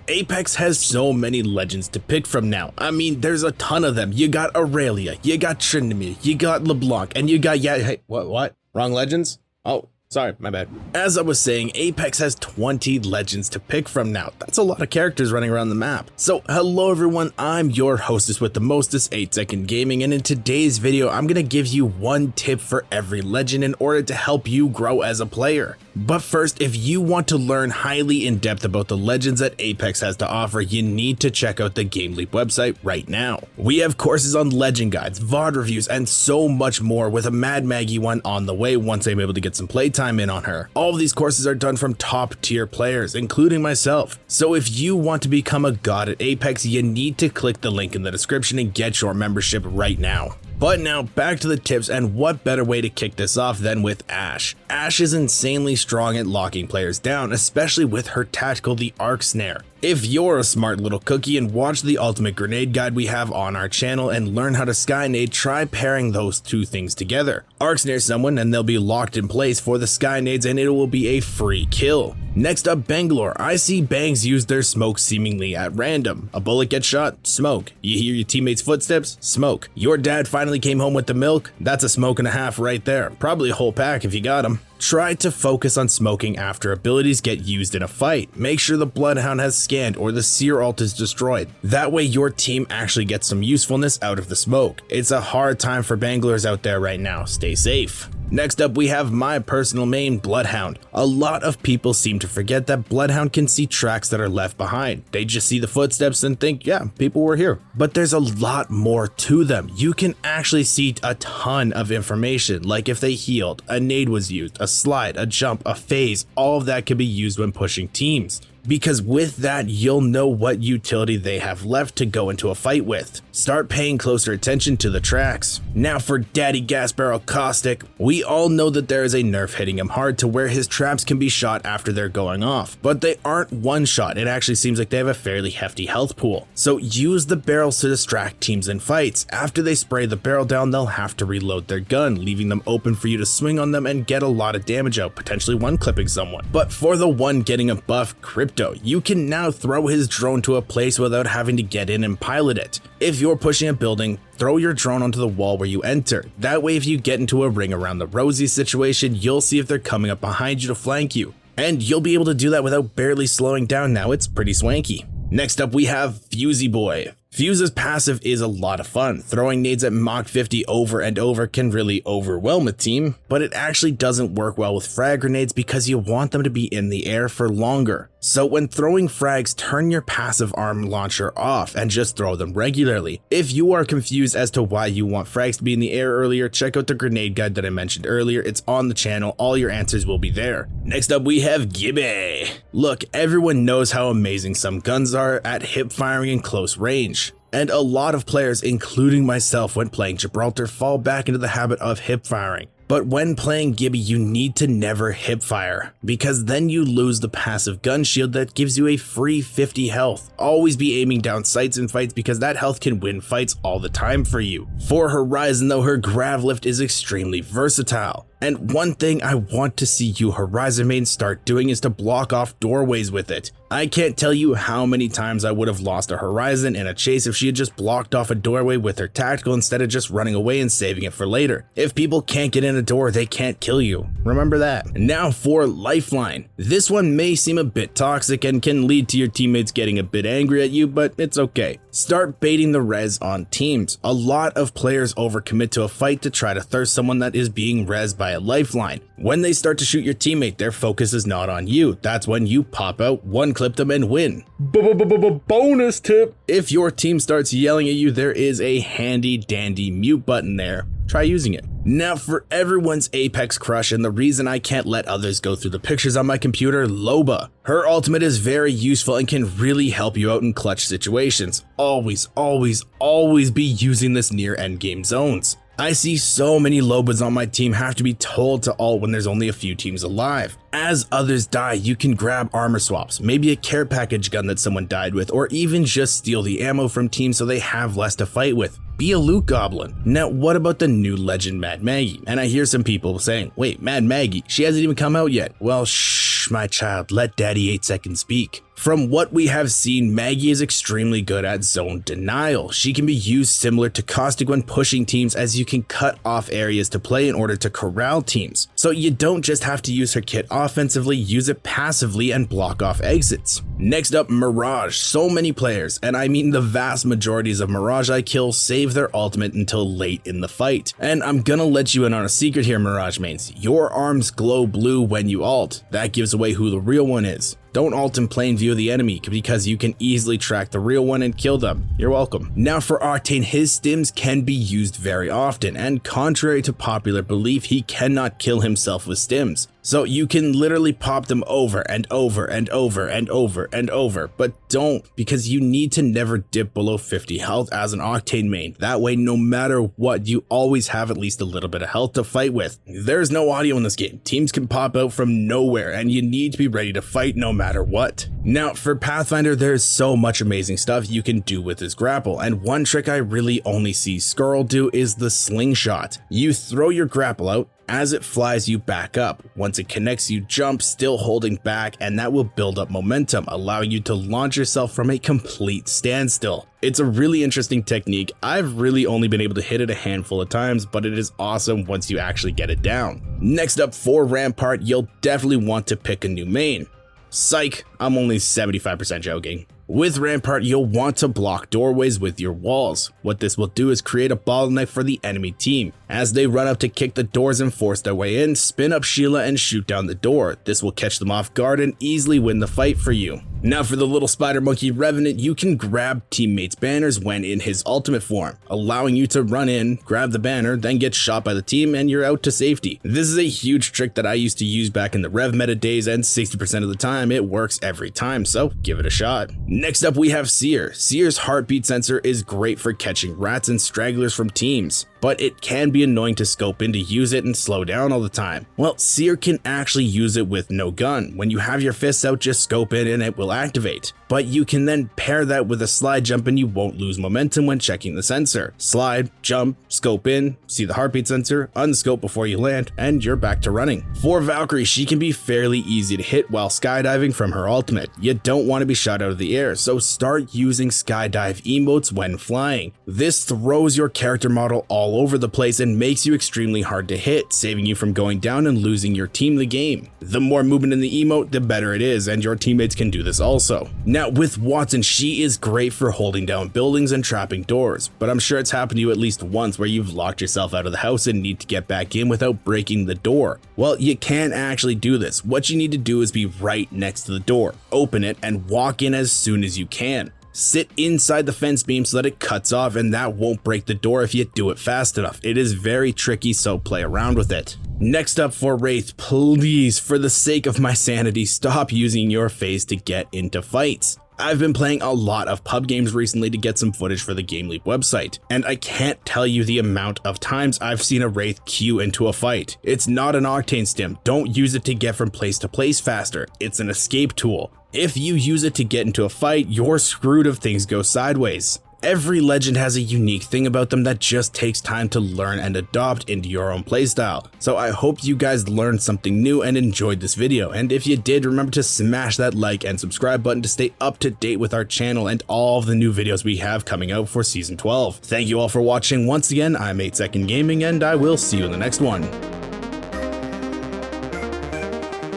Apex has so many legends to pick from now. I mean, there's a ton of them. You got Aurelia, you got Trinity, you got LeBlanc, and you got hey, what? Wrong legends? Oh, sorry, my bad. As I was saying, Apex has 20 legends to pick from now. That's a lot of characters running around the map. So hello everyone, I'm your hostess with the mostest, 8-Second Gaming, and in today's video, I'm gonna give you one tip for every legend in order to help you grow as a player. But first, if you want to learn highly in depth about the legends that Apex has to offer, you need to check out the GameLeap website right now. We have courses on legend guides, VOD reviews, and so much more, with a Mad Maggie one on the way once I'm able to get some playtime in on her. All of these courses are done from top tier players, including myself. So if you want to become a god at Apex, you need to click the link in the description and get your membership right now. But now back to the tips, and what better way to kick this off than with Ashe. Ashe is insanely strong at locking players down, especially with her tactical, the Arc Snare. If you're a smart little cookie and watch the ultimate grenade guide we have on our channel and learn how to skynade, try pairing those two things together. Arc Snare someone and they'll be locked in place for the skynades and it will be a free kill. Next up, Bangalore. I see bangs use their smoke seemingly at random. A bullet gets shot, smoke. You hear your teammates' footsteps, smoke. Your dad finally came home with the milk, that's a smoke and a half right there. Probably a whole pack if you got them. Try to focus on smoking after abilities get used in a fight. Make sure the Bloodhound has scanned or the Seer ult is destroyed. That way your team actually gets some usefulness out of the smoke. It's a hard time for Bangalores out there right now, stay safe. Next up, we have my personal main, Bloodhound. A lot of people seem to forget that Bloodhound can see tracks that are left behind. They just see the footsteps and think, yeah, people were here. But there's a lot more to them. You can actually see a ton of information, like if they healed, a nade was used, a slide, a jump, a phase, all of that can be used when pushing teams. Because with that, you'll know what utility they have left to go into a fight with. Start paying closer attention to the tracks. Now for Daddy Gas Barrel Caustic, we all know that there is a nerf hitting him hard to where his traps can be shot after they're going off, but they aren't one shot. It actually seems like they have a fairly hefty health pool. So use the barrels to distract teams in fights. After they spray the barrel down, they'll have to reload their gun, leaving them open for you to swing on them and get a lot of damage out, potentially one clipping someone. But for the one getting a buff, Crypto, you can now throw his drone to a place without having to get in and pilot it. If you're pushing a building, throw your drone onto the wall where you enter. That way if you get into a ring around the rosy situation, you'll see if they're coming up behind you to flank you. And you'll be able to do that without barely slowing down now, it's pretty swanky. Next up we have Fusey Boy. Fuse's passive is a lot of fun. Throwing nades at Mach 50 over and over can really overwhelm a team, but it actually doesn't work well with frag grenades because you want them to be in the air for longer. So when throwing frags, turn your passive arm launcher off and just throw them regularly. If you are confused as to why you want frags to be in the air earlier, check out the grenade guide that I mentioned earlier. It's on the channel, all your answers will be there. Next up we have Gibby. Look, everyone knows how amazing some guns are at hip firing in close range. And a lot of players, including myself when playing Gibraltar, fall back into the habit of hip firing. But when playing Gibby, you need to never hip fire, because then you lose the passive gun shield that gives you a free 50 health. Always be aiming down sights in fights because that health can win fights all the time for you. For Horizon though, her grav lift is extremely versatile. And one thing I want to see you Horizon mains start doing is to block off doorways with it. I can't tell you how many times I would have lost a Horizon in a chase if she had just blocked off a doorway with her tactical instead of just running away and saving it for later. If people can't get in a door, they can't kill you. Remember that. Now for Lifeline. This one may seem a bit toxic and can lead to your teammates getting a bit angry at you, but it's okay. Start baiting the res on teams. A lot of players overcommit to a fight to try to thirst someone that is being res by a lifeline. When they start to shoot your teammate, their focus is not on you. That's when you pop out, one clip them and win. Bonus tip. If your team starts yelling at you, there is a handy dandy mute button there. Try using it. Now for everyone's Apex crush and the reason I can't let others go through the pictures on my computer, Loba. Her ultimate is very useful and can really help you out in clutch situations. Always be using this near endgame zones. I see so many Lobas on my team have to be told to ult when there's only a few teams alive. As others die, you can grab armor swaps, maybe a care package gun that someone died with, or even just steal the ammo from teams so they have less to fight with. Be a loot goblin. Now what about the new legend Mad Maggie? And I hear some people saying, wait, Mad Maggie, she hasn't even come out yet. Well, shh my child, let Daddy 8 Seconds speak. From what we have seen, Maggie is extremely good at zone denial. She can be used similar to Caustic when pushing teams, as you can cut off areas to play in order to corral teams. So you don't just have to use her kit offensively, use it passively and block off exits. Next up, Mirage. So many players, and I mean the vast majorities of Mirage I kill, save their ultimate until late in the fight. And I'm gonna let you in on a secret here, Mirage mains. Your arms glow blue when you ult. That gives away who the real one is. Don't ult in plain view of the enemy, because you can easily track the real one and kill them. You're welcome. Now for Octane, his stims can be used very often, and contrary to popular belief, he cannot kill himself with stims. So you can literally pop them over and over and over and over and over, but don't, because you need to never dip below 50 health as an Octane main. That way, no matter what, you always have at least a little bit of health to fight with. There's no audio in this game. Teams can pop out from nowhere, and you need to be ready to fight no matter what. Now for Pathfinder, there's so much amazing stuff you can do with his grapple, and one trick I really only see Skrull do is the slingshot. You throw your grapple out. As it flies, you back up. Once it connects, you jump, still holding back, and that will build up momentum, allowing you to launch yourself from a complete standstill. It's a really interesting technique. I've really only been able to hit it a handful of times, but it is awesome once you actually get it down. Next up, for Rampart, you'll definitely want to pick a new main. Psych, I'm only 75% joking. With Rampart, you'll want to block doorways with your walls. What this will do is create a bottleneck for the enemy team. As they run up to kick the doors and force their way in, spin up Sheila and shoot down the door. This will catch them off guard and easily win the fight for you. Now for the little spider monkey Revenant, you can grab teammates' banners when in his ultimate form, allowing you to run in, grab the banner, then get shot by the team and you're out to safety. This is a huge trick that I used to use back in the Rev meta days, and 60% of the time it works every time, so give it a shot. Next up we have Seer. Seer's heartbeat sensor is great for catching rats and stragglers from teams, but it can be annoying to scope in to use it and slow down all the time. Well, Seer can actually use it with no gun. When you have your fists out, just scope in and it will activate. But you can then pair that with a slide jump and you won't lose momentum when checking the sensor. Slide, jump, scope in, see the heartbeat sensor, unscope before you land, and you're back to running. For Valkyrie, she can be fairly easy to hit while skydiving from her ultimate. You don't want to be shot out of the air, so start using skydive emotes when flying. This throws your character model all over the place and makes you extremely hard to hit, saving you from going down and losing your team the game. The more movement in the emote, the better it is, and your teammates can do this also. Now with Watson, she is great for holding down buildings and trapping doors, but I'm sure it's happened to you at least once where you've locked yourself out of the house and need to get back in without breaking the door. Well, you can actually do this. What you need to do is be right next to the door, open it, and walk in as soon as you can. Sit inside the fence beam so that it cuts off, and that won't break the door if you do it fast enough. It is very tricky, so play around with it. Next up for Wraith, please, for the sake of my sanity, stop using your face to get into fights. I've been playing a lot of pub games recently to get some footage for the GameLeap website, and I can't tell you the amount of times I've seen a Wraith queue into a fight. It's not an Octane stim. Don't use it to get from place to place faster. It's an escape tool. If you use it to get into a fight, you're screwed if things go sideways. Every legend has a unique thing about them that just takes time to learn and adopt into your own playstyle. So I hope you guys learned something new and enjoyed this video, and if you did, remember to smash that like and subscribe button to stay up to date with our channel and all of the new videos we have coming out for Season 12. Thank you all for watching. Once again, I'm 8 Second Gaming, and I will see you in the next one.